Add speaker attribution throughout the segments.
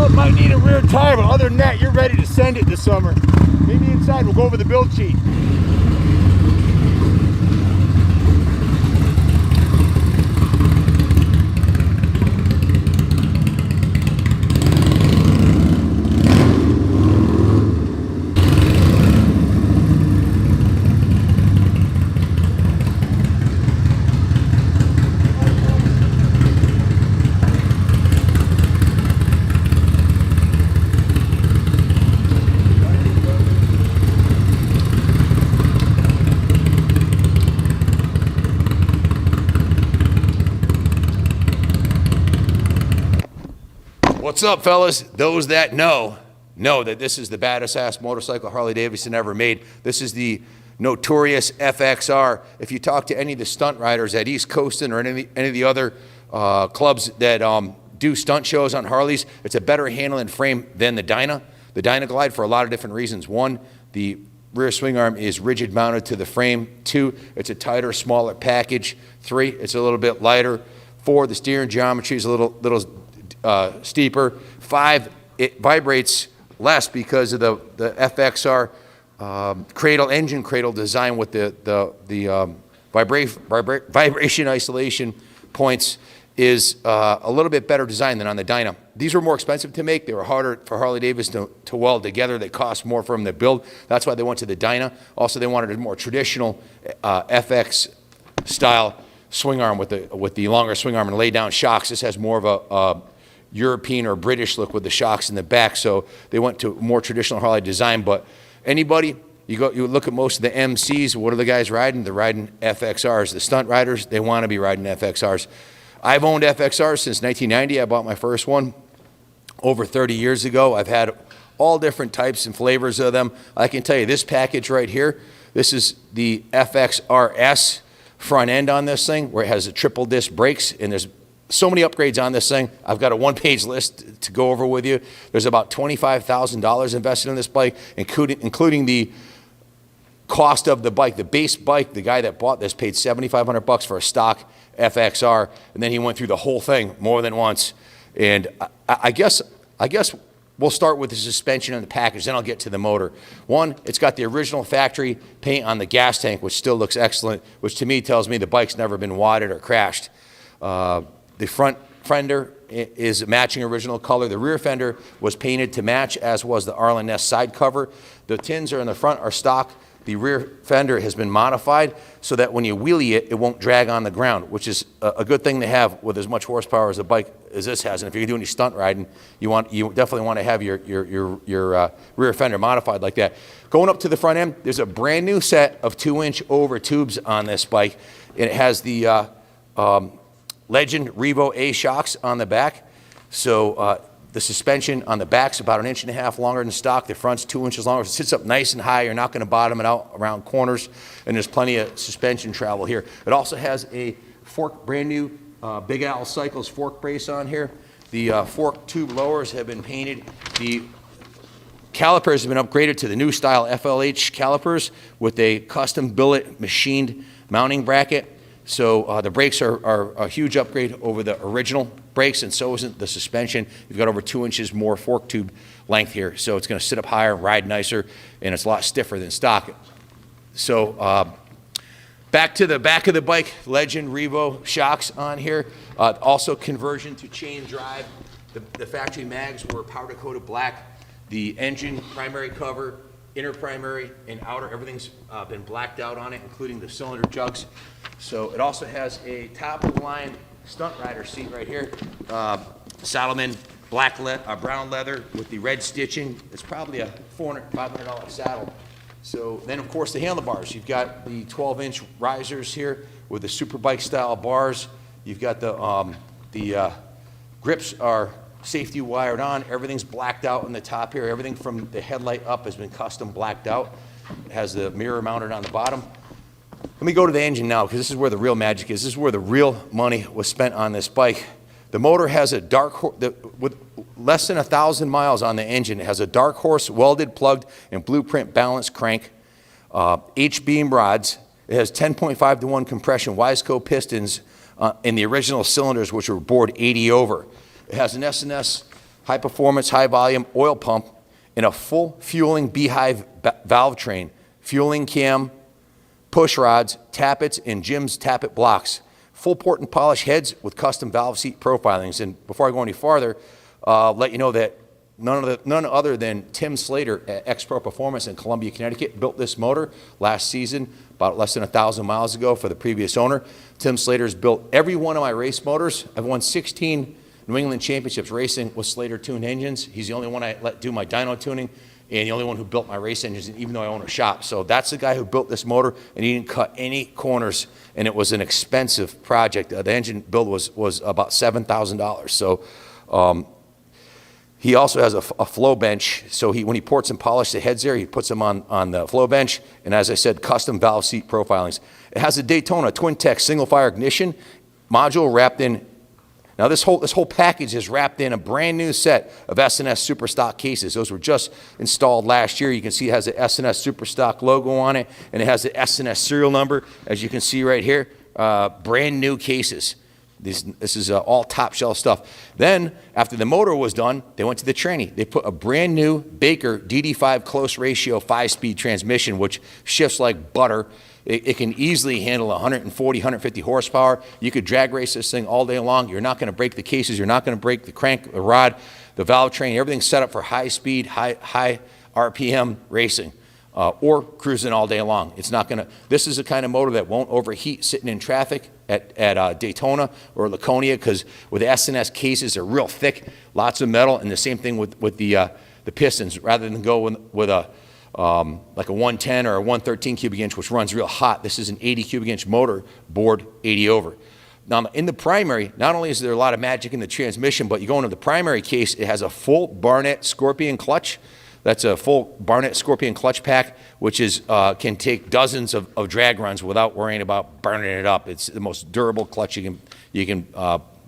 Speaker 1: Well, it might need a rear tire, but other than that, you're ready to send it this summer. Maybe inside, we'll go over the build sheet. What's up, fellas? Those that know that this is the baddest ass motorcycle Harley Davidson ever made. This is the notorious FXR. If you talk to any of the stunt riders at East Coastin or any of the other clubs that do stunt shows on Harleys, it's a better handling frame than the Dyna. The Dyna Glide for a lot of different reasons. One, the rear swing arm is rigid mounted to the frame. Two, it's a tighter, smaller package. Three, it's a little bit lighter. Four, the steering geometry is a little steeper. Five, it vibrates less because of the FXR engine cradle design with the vibration isolation points is a little bit better design than on the Dyna. These were more expensive to make. They were harder for Harley Davidson to weld together. They cost more for them to build. That's why they went to the Dyna. Also, they wanted a more traditional FX style swing arm with the longer swing arm and lay down shocks. This has more of a European or British look with the shocks in the back, so they went to more traditional Harley design. But anybody, you look at most of the MCs, what are the guys riding? They're riding FXRs. The stunt riders, they want to be riding FXRs. I've owned FXRs since 1990. I bought my first one over 30 years ago. I've had all different types and flavors of them. I can tell you this package right here, this is the FXRS front end on this thing, where it has a triple disc brakes, and there's so many upgrades on this thing. I've got a one-page list to go over with you. There's about $25,000 invested in this bike, including the cost of the bike. The base bike, the guy that bought this paid $7,500 for a stock FXR, and then he went through the whole thing more than once. And I guess we'll start with the suspension and the package, then I'll get to the motor. One, it's got the original factory paint on the gas tank, which still looks excellent, which to me tells me the bike's never been wadded or crashed. The front fender is matching original color. The rear fender was painted to match, as was the Arlen Ness side cover. The tins are in the front are stock. The rear fender has been modified so that when you wheelie it, it won't drag on the ground, which is a good thing to have with as much horsepower as a bike as this has. And if you're doing any stunt riding, you definitely want to have your rear fender modified like that. Going up to the front end, there's a brand new set of 2-inch over tubes on this bike, and it has the Legend Revo A shocks on the back. So the suspension on the back's about 1.5 inches longer than stock. The front's 2 inches longer. It sits up nice and high. You're not going to bottom it out around corners, and there's plenty of suspension travel here. It also has a brand new Big Al Cycles fork brace on here. The fork tube lowers have been painted. The calipers have been upgraded to the new style FLH calipers with a custom billet machined mounting bracket. So the brakes are a huge upgrade over the original brakes, and so isn't the suspension. You've got over 2 inches more fork tube length here, so it's going to sit up higher, ride nicer, and it's a lot stiffer than stock. So back to the back of the bike, Legend Revo shocks on here. Also conversion to chain drive. The factory mags were powder coated black. The engine primary cover, inner primary and outer, everything's been blacked out on it, including the cylinder jugs. So it also has a top-of-the-line stunt rider seat right here. Saddleman brown leather with the red stitching. It's probably a $400, $500 saddle. So then, of course, the handlebars. You've got the 12-inch risers here with the Superbike-style bars. You've got the grips are safety wired on. Everything's blacked out in the top here. Everything from the headlight up has been custom blacked out. It has the mirror mounted on the bottom. Let me go to the engine now, because this is where the real magic is. This is where the real money was spent on this bike. The motor has a with less than 1,000 miles on the engine. It has a Dark Horse welded, plugged, and blueprint balanced crank, H-beam rods. It has 10.5 to 1 compression Wiseco pistons in the original cylinders, which were bored 80 over. It has an S&S high performance, high volume oil pump, and a full fueling beehive valve train, fueling cam, push rods, tappets, and Jim's tappet blocks. Full port and polish heads with custom valve seat profilings. And before I go any farther, let you know that none other than Tim Slater at X-Pro Performance in Columbia, Connecticut, built this motor last season, about less than 1,000 miles ago for the previous owner. Tim Slater's built every one of my race motors. I've won 16 New England Championships racing with Slater tuned engines. He's the only one I let do my dyno tuning, and the only one who built my race engines, even though I own a shop. So that's the guy who built this motor, and he didn't cut any corners, and it was an expensive project. The engine build was about $7,000. So he also has a flow bench. So when he ports and polishes the heads there, he puts them on the flow bench. And as I said, custom valve seat profilings. It has a Daytona twin tech single fire ignition module wrapped in. Now this whole package is wrapped in a brand new set of S&S Super Stock cases. Those were just installed last year. You can see it has the S&S Super Stock logo on it, and it has the S&S serial number, as you can see right here. Brand new cases. This is all top shelf stuff. Then, after the motor was done, they went to the tranny. They put a brand new Baker DD5 close ratio 5-speed transmission, which shifts like butter. It can easily handle 140, 150 horsepower. You could drag race this thing all day long. You're not going to break the cases. You're not going to break the crank, the rod, the valve train. Everything's set up for high speed, high RPM racing. Or cruising all day long. It's not going to. This is the kind of motor that won't overheat sitting in traffic at Daytona or Laconia, because with S&S cases, they're real thick, lots of metal, and the same thing with the pistons. Rather than go with a like a 110 or a 113 cubic inch, which runs real hot, this is an 80 cubic inch motor, bored 80 over. Now, in the primary, not only is there a lot of magic in the transmission, but you go into the primary case, it has a full Barnett Scorpion clutch. That's a full Barnett Scorpion clutch pack, which can take dozens of drag runs without worrying about burning it up. It's the most durable clutch you can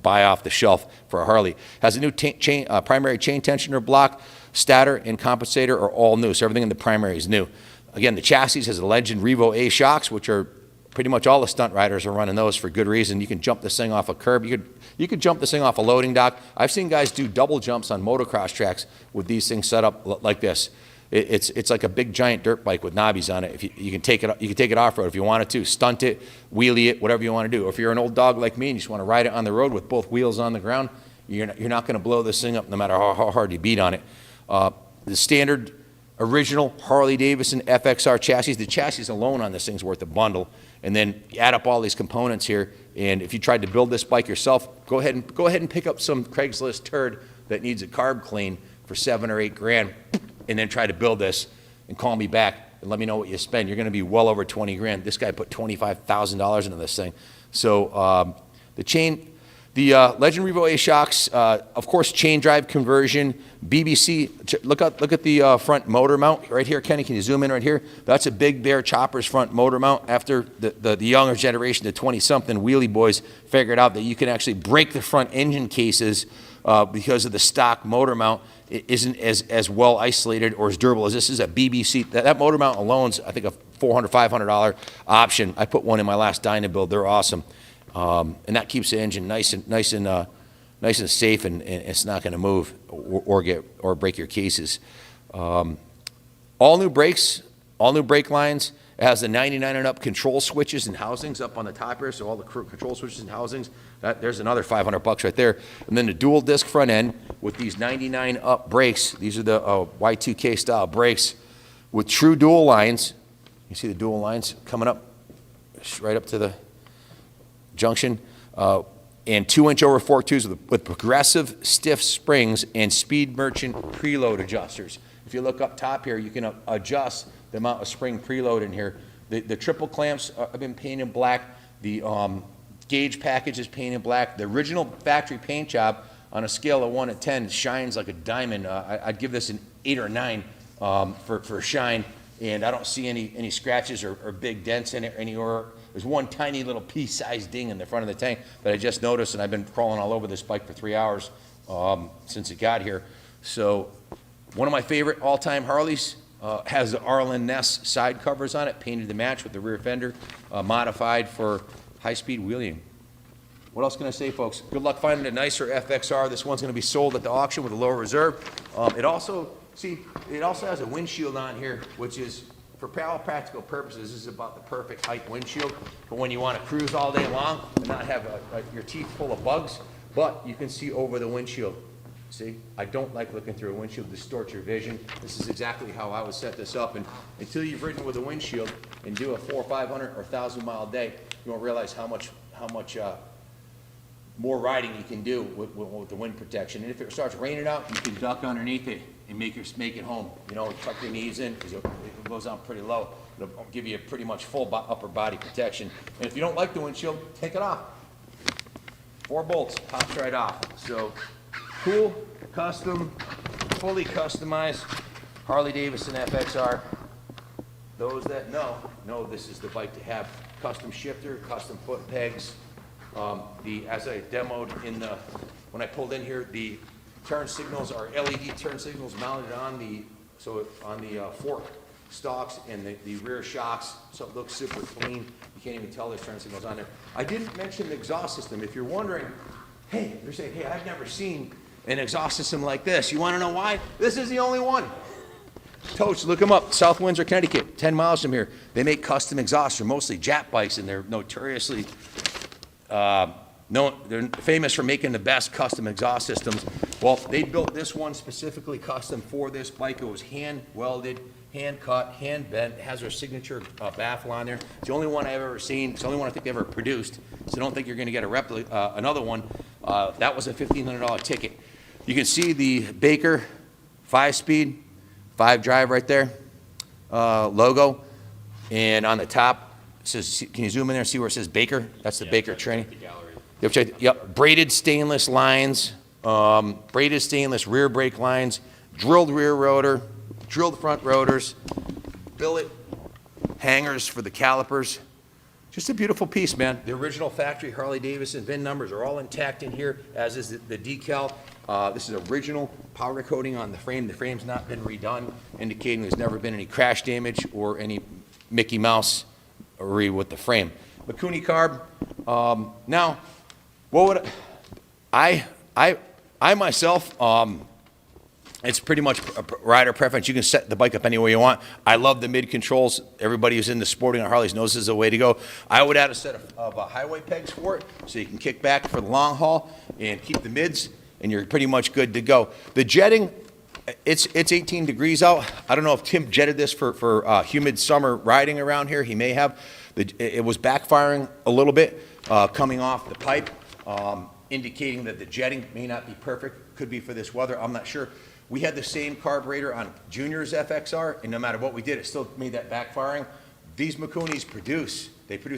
Speaker 1: buy off the shelf for a Harley. Has a new primary chain tensioner block, stator, and compensator are all new, so everything in the primary is new. Again, the chassis has a Legend Revo A shocks, which are pretty much all the stunt riders are running those for good reason. You can jump this thing off a curb. You could jump this thing off a loading dock. I've seen guys do double jumps on motocross tracks with these things set up like this. It's like a big giant dirt bike with knobbies on it. If you can take it off road if you wanted to, stunt it, wheelie it, whatever you want to do. Or if you're an old dog like me and you just want to ride it on the road with both wheels on the ground, you're not going to blow this thing up no matter how hard you beat on it. The standard original Harley Davidson FXR chassis, the chassis alone on this thing's worth a bundle. And then you add up all these components here, and if you tried to build this bike yourself, go ahead and pick up some Craigslist turd that needs a carb clean for $7 or $8 grand, and then try to build this and call me back and let me know what you spend. You're going to be well over 20 grand. This guy put $25,000 into this thing. So the Legend Revo A shocks, of course, chain drive conversion, BBC. Look at the front motor mount right here. Kenny, can you zoom in right here? That's a Big Bear Chopper's front motor mount. After the younger generation, the 20-something wheelie boys, figured out that you can actually break the front engine cases because of the stock motor mount. It isn't as well isolated or as durable as this is a BBC. That motor mount alone's, I think, a $400, $500 option. I put one in my last Dyna build. They're awesome. And that keeps the engine nice and safe, and it's not going to move or break your cases. All new brakes, all new brake lines. It has the 99 and up control switches and housings up on the top here, so all the control switches and housings. There's another $500 right there. And then the dual disc front end with these 99 up brakes. These are the Y2K style brakes with true dual lines. You see the dual lines coming up right up to the junction, and 2-inch over fork tubes with progressive stiff springs and Speed Merchant preload adjusters. If you look up top here, you can adjust the amount of spring preload in here. The triple clamps have been painted black. The gauge package is painted black. The original factory paint job on a scale of 1 to 10 shines like a diamond. I'd give this an 8 or 9 for shine, and I don't see any scratches or big dents in it anywhere. There's one tiny little pea-sized ding in the front of the tank that I just noticed, and I've been crawling all over this bike for 3 hours since it got here. So one of my favorite all-time Harleys has the Arlen Ness side covers on it, painted to match with the rear fender, modified for high-speed wheeling. What else can I say, folks? Good luck finding a nicer FXR. This one's going to be sold at the auction with a lower reserve. It also has a windshield on here, which is, for all practical purposes, this is about the perfect height windshield. But when you want to cruise all day long and not have your teeth full of bugs, but you can see over the windshield. See, I don't like looking through a windshield, distorts your vision. This is exactly how I would set this up. And until you've ridden with a windshield and do a 400, 500, or 1,000 mile day, you won't realize how much more riding you can do with the wind protection. And if it starts raining out, you can duck underneath it and make it home. You know, tuck your knees in because it goes down pretty low. It'll give you a pretty much full upper body protection. And if you don't like the windshield, take it off. 4 bolts, pops right off. So cool, custom, fully customized Harley Davidson FXR. Those that know this is the bike to have. Custom shifter, custom foot pegs. As I demoed when I pulled in here, the turn signals are LED turn signals mounted on the fork stalks and the rear shocks, so it looks super clean. You can't even tell there's turn signals on there. I didn't mention the exhaust system. If you're wondering, you're saying, hey, I've never seen an exhaust system like this. You want to know why? This is the only one. Totes, look them up. South Windsor, Connecticut, 10 miles from here. They make custom exhausts for mostly Jap bikes, and they're notoriously they're famous for making the best custom exhaust systems. Well, they built this one specifically custom for this bike. It was hand welded, hand cut, hand bent. It has their signature baffle on there. It's the only one I've ever seen. It's the only one I think they ever produced. So I don't think you're going to get another one. That was a $1,500 ticket. You can see the Baker 5-speed, 5-drive right there, logo. And on the top, it says, can you zoom in there and see where it says Baker? That's the Baker training. Yep, braided stainless lines, braided stainless rear brake lines, drilled rear rotor, drilled front rotors, billet hangers for the calipers. Just a beautiful piece, man. The original factory Harley Davidson VIN numbers are all intact in here, as is the decal. This is original powder coating on the frame. The frame's not been redone, indicating there's never been any crash damage or any Mickey Mouse with the frame. Mikuni carb. Now, what would I myself? It's pretty much a rider preference. You can set the bike up any way you want. I love the mid controls. Everybody who's into sporting on Harleys knows this is the way to go. I would add a set of highway pegs for it, so you can kick back for the long haul and keep the mids, and you're pretty much good to go. The jetting, it's 18 degrees out. I don't know if Tim jetted this for humid summer riding around here. He may have. It was backfiring a little bit coming off the pipe, indicating that the jetting may not be perfect. Could be for this weather. I'm not sure. We had the same carburetor on Junior's FXR, and no matter what we did, it still made that backfiring. These Mikunis produce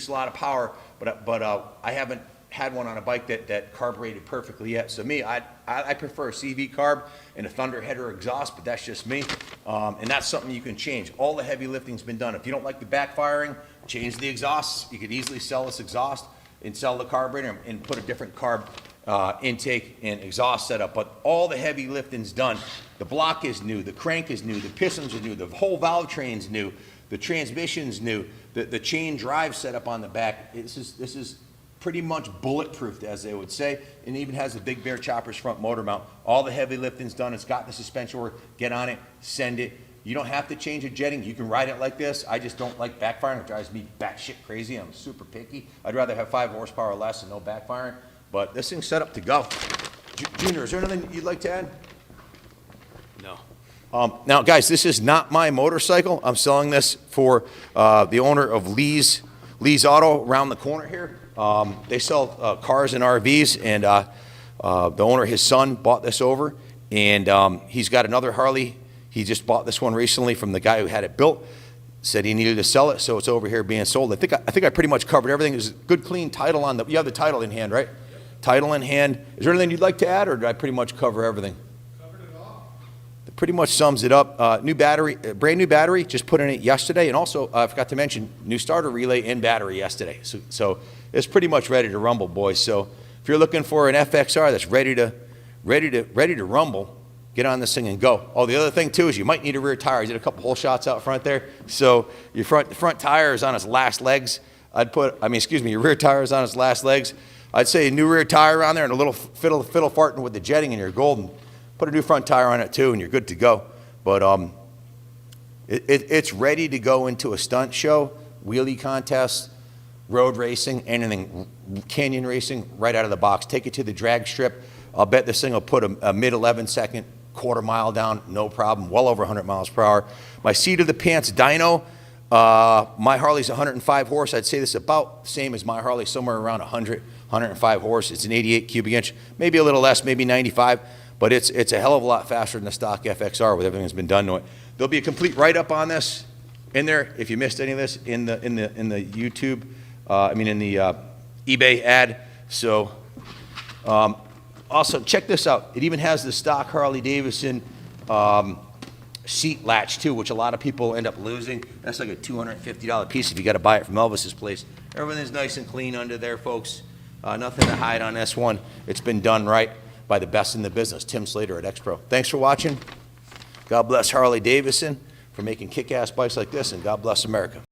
Speaker 1: a lot of power, but I haven't had one on a bike that carbureted perfectly yet. So me, I prefer a CV carb and a Thunderheader exhaust, but that's just me. And that's something you can change. All the heavy lifting's been done. If you don't like the backfiring, change the exhausts. You could easily sell this exhaust and sell the carburetor and put a different carb intake and exhaust setup, but all the heavy lifting's done. The block is new, the crank is new, the pistons are new, the whole valve train's new, the transmission's new, the chain drive setup on the back. This is pretty much bulletproof, as they would say, and even has the Big Bear Chopper's front motor mount. All the heavy lifting's done. It's got the suspension work. Get on it, send it. You don't have to change a jetting. You can ride it like this. I just don't like backfiring. It drives me batshit crazy. I'm super picky. I'd rather have 5 horsepower or less and no backfiring. But this thing's set up to go. Junior, is there anything you'd like to add? No. Now, guys, this is not my motorcycle. I'm selling this for the owner of Lee's Auto around the corner here. They sell cars and RVs, and the owner, his son, bought this over, and he's got another Harley. He just bought this one recently from the guy who had it built. Said he needed to sell it, so it's over here being sold. I think I pretty much covered everything. There's a good, clean title on you have the title in hand, right? Title in hand. Is there anything you'd like to add, or did I pretty much cover everything?
Speaker 2: Covered it all.
Speaker 1: That pretty much sums it up. New battery, brand new battery, just put in it yesterday, and also I forgot to mention new starter relay and battery yesterday. So it's pretty much ready to rumble, boys. So if you're looking for an FXR that's ready to rumble, get on this thing and go. Oh, the other thing too is you might need a rear tire. He did a couple hole shots out front there. So your front tire is on its last legs. Your rear tire is on its last legs. I'd say a new rear tire on there and a little fiddle farting with the jetting, and you're golden. Put a new front tire on it too, and you're good to go. But it's ready to go into a stunt show, wheelie contest, road racing, anything, canyon racing, right out of the box. Take it to the drag strip. I'll bet this thing will put a mid 11-second quarter mile down, no problem, well over 100 miles per hour. My seat of the pants dyno, my Harley's 105 horse. I'd say this is about the same as my Harley, somewhere around 100, 105 horse. It's an 88 cubic inch, maybe a little less, maybe 95, but it's a hell of a lot faster than the stock FXR with everything that's been done to it. There'll be a complete write-up on this in there, if you missed any of this, in the YouTube, in the eBay ad. So also check this out. It even has the stock Harley Davidson seat latch too, which a lot of people end up losing. That's like a $250 piece if you got to buy it from Elvis's place. Everything's nice and clean under there, folks. Nothing to hide on this one. It's been done right by the best in the business, Tim Slater at X-Pro. Thanks for watching. God bless Harley Davidson for making kick-ass bikes like this, and God bless America.